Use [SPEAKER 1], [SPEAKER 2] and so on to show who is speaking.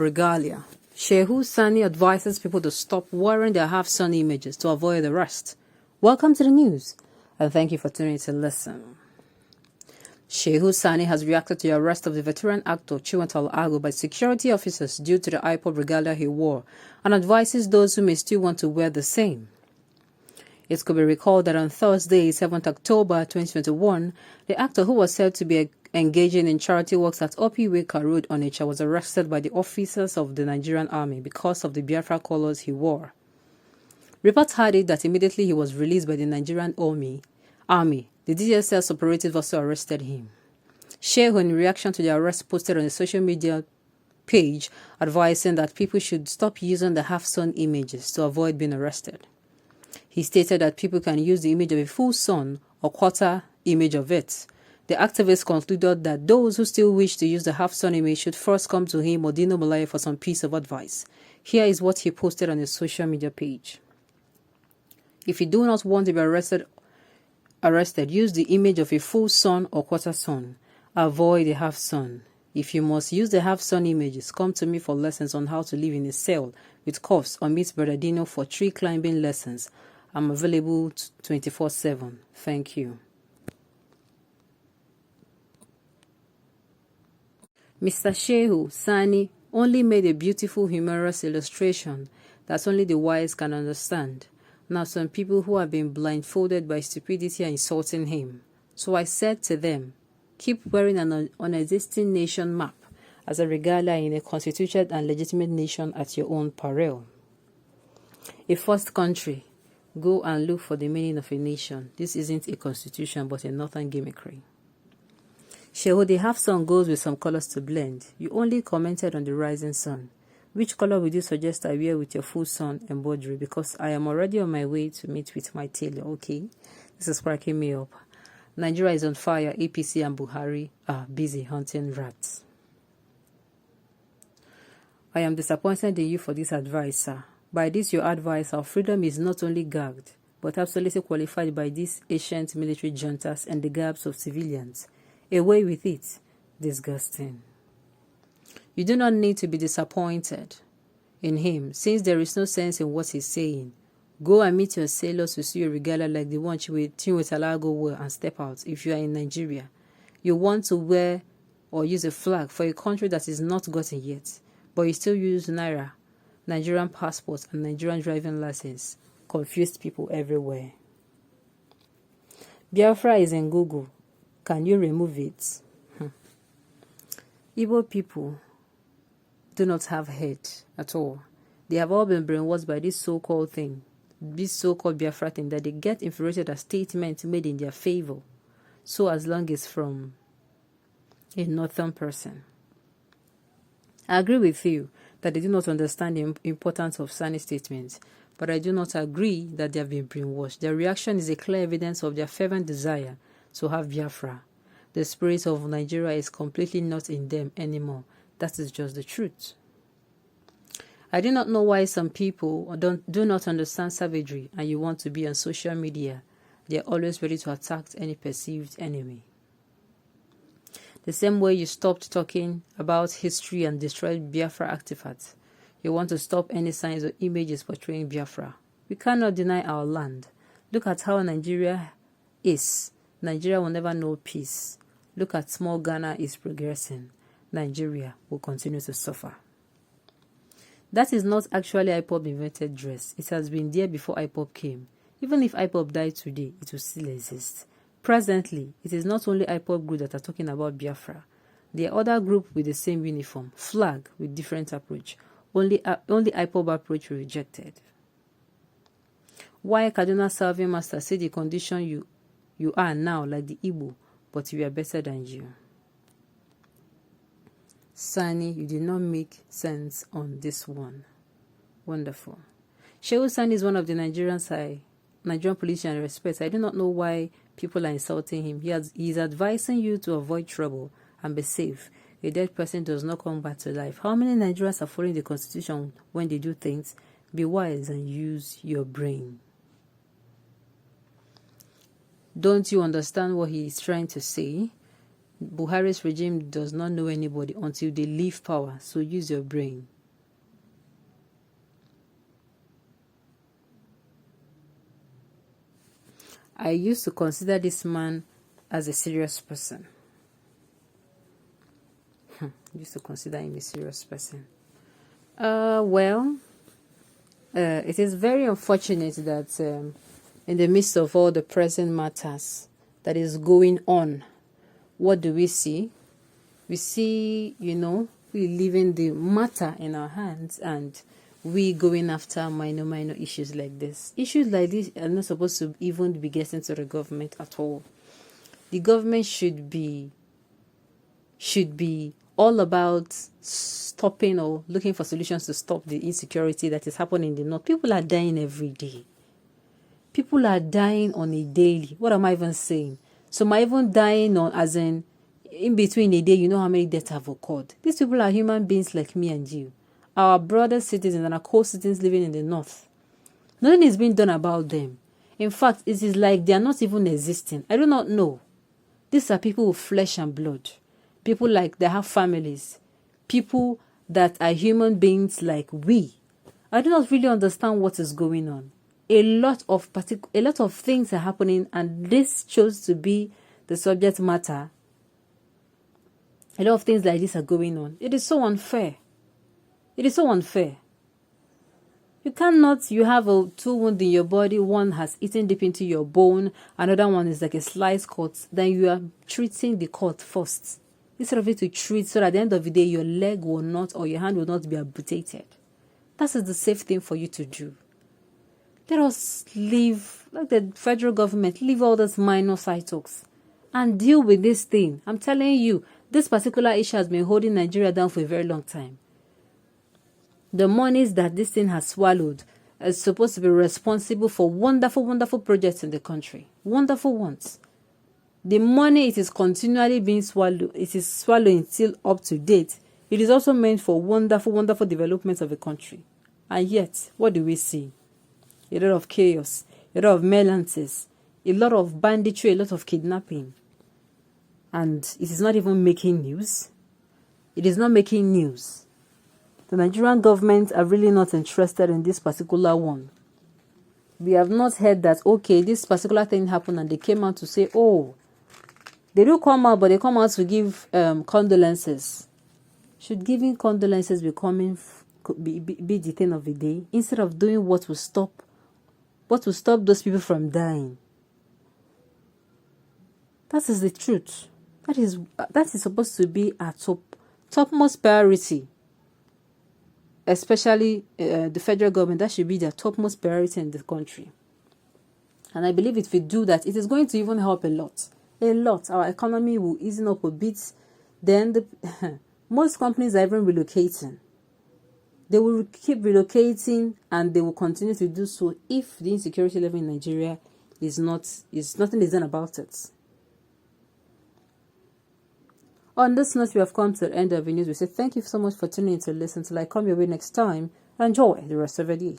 [SPEAKER 1] regalia. Shehu Sani advises people to stop wearing their half-sun images to avoid arrest. Welcome to the news, and thank you for tuning in to listen. Shehu Sani has reacted to the arrest of the veteran actor Chiwetel by security officers due to the IPOB regalia he wore, and advises those who may still want to wear the same. It could be recalled that on Thursday, 7th October 2021, the actor, who was said to be engaging in charity works at Opiweka Road, Onitsha, was arrested by the officers of the Nigerian army because of the Biafra colors he wore. Reports had it that immediately he was released by the Nigerian army, the DSS operatives also arrested him. Shehu, in reaction to the arrest, posted on a social media page advising that people should stop using the half-sun images to avoid being arrested. He stated that people can use the image of a full sun or quarter image of it. The activist concluded that those who still wish to use the half-sun image should first come to him or Dino Malaya for some piece of advice. Here is what he posted on his social media page. If you do not want to be arrested, use the image of a full sun or quarter sun. Avoid the half-sun. If you must use the half-sun images, come to me for lessons on how to live in a cell with cuffs, or meet Brother Dino for tree climbing lessons. I'm available 24/7. Thank you. Mr. Shehu Sani only made a beautiful, humorous illustration that only the wise can understand. Now some people who have been blindfolded by stupidity are insulting him. So I said to them, keep wearing an unexisting nation map as a regalia in a constituted and legitimate nation at your own peril. A first country. Go and look for the meaning of a nation. This isn't a constitution but a northern gimmickry. Shehu, the half-sun goes with some colors to blend. You only commented on the rising sun. Which color would you suggest I wear with your full sun embroidery? Because I am already on my way to meet with my tailor, okay? This is cracking me up. Nigeria is on fire. APC and Buhari are busy hunting rats. I am disappointed in you for this advice, sir. By this your advice, our freedom is not only gagged, but absolutely qualified by these ancient military juntas and the gaps of civilians. Away with it. Disgusting. You do not need to be disappointed in him, since there is no sense in what he's saying. Go and meet your sailors to see a regalia like the one Chiwetel wore and step out if you are in Nigeria. You want to wear or use a flag for a country that is not gotten yet, but you still use Naira, Nigerian passports and Nigerian driving license. Confused people everywhere. Biafra is in Google. Can you remove it? Igbo people do not have head at all. They have all been brainwashed by this so-called thing, this so-called Biafra thing, that they get infuriated at statements made in their favor. So as long as from a northern person. I agree with you that they do not understand the importance of Sani's statements, but I do not agree that they have been brainwashed. Their reaction is a clear evidence of their fervent desire to have Biafra. The spirit of Nigeria is completely not in them anymore. That is just the truth. I do not know why some people do not understand savagery and you want to be on social media. They are always ready to attack any perceived enemy. The same way you stopped talking about history and destroyed Biafra artifacts, you want to stop any signs or images portraying Biafra. We cannot deny our land. Look at how Nigeria is. Nigeria will never know peace. Look at small Ghana is progressing. Nigeria will continue to suffer. That is not actually IPOB invented dress. It has been there before IPOB came. Even if IPOB died today, it will still exist. Presently, it is not only IPOB group that are talking about Biafra. There are other groups with the same uniform, flag with different approach. Only IPOB approach rejected. Why Kaduna serving master say the condition you are now like the Igbo, but we are better than you? Sani, you did not make sense on this one. Wonderful. Shehu Sani is one of the Nigerian politicians I respect. I do not know why people are insulting him. He is advising you to avoid trouble and be safe. A dead person does not come back to life. How many Nigerians are following the constitution when they do things? Be wise and use your brain. Don't you understand what he is trying to say? Buhari's regime does not know anybody until they leave power, so use your brain. I used to consider this man as a serious person. I used to consider him a serious person. It is very unfortunate that in the midst of all the present matters that is going on, what do we see? We see, we leaving the matter in our hands and we going after minor issues like this. Issues like this are not supposed to even be getting to the government at all. The government should be all about stopping or looking for solutions to stop the insecurity that is happening in the north. People are dying every day. People are dying on a daily. What am I even saying? Some are even dying on, as in between a day, you know how many deaths have occurred. These people are human beings like me and you. Our brothers, citizens, and our co-citizens living in the north. Nothing is being done about them. In fact, it is like they are not even existing. I do not know. These are people with flesh and blood. People like they have families. People that are human beings like we. I do not really understand what is going on. A lot of things are happening, and this chose to be the subject matter. A lot of things like this are going on. It is so unfair. It is so unfair. You cannot, you have two wounds in your body, one has eaten deep into your bone, another one is like a slice cut, then you are treating the cut first. Instead of it to treat, so that at the end of the day, your leg will not, or your hand will not be amputated. That is the safe thing for you to do. Let us leave, like the federal government, leave all those minor side talks and deal with this thing. I'm telling you, this particular issue has been holding Nigeria down for a very long time. The monies that this thing has swallowed is supposed to be responsible for wonderful projects in the country. Wonderful ones. The money, it is continually being swallowed. It is swallowing still up to date. It is also meant for wonderful developments of the country. And yet, what do we see? A lot of chaos, a lot of melances, a lot of banditry, a lot of kidnapping. And it is not even making news. It is not making news. The Nigerian government are really not interested in this particular one. We have not heard that, okay, this particular thing happened and they came out to say, oh, they do come out, but they come out to give condolences. Should giving condolences be the thing of the day, instead of doing what will stop those people from dying? That is the truth. That is supposed to be our topmost priority. Especially the federal government, that should be their topmost priority in the country. And I believe if we do that, it is going to even help a lot. A lot. Our economy will ease up a bit. Then most companies are even relocating. They will keep relocating and they will continue to do so if the insecurity level in Nigeria nothing is done about it. On this note, we have come to the end of the news. We say thank you so much for tuning in to listen. Till I come your way next time. Enjoy the rest of the day.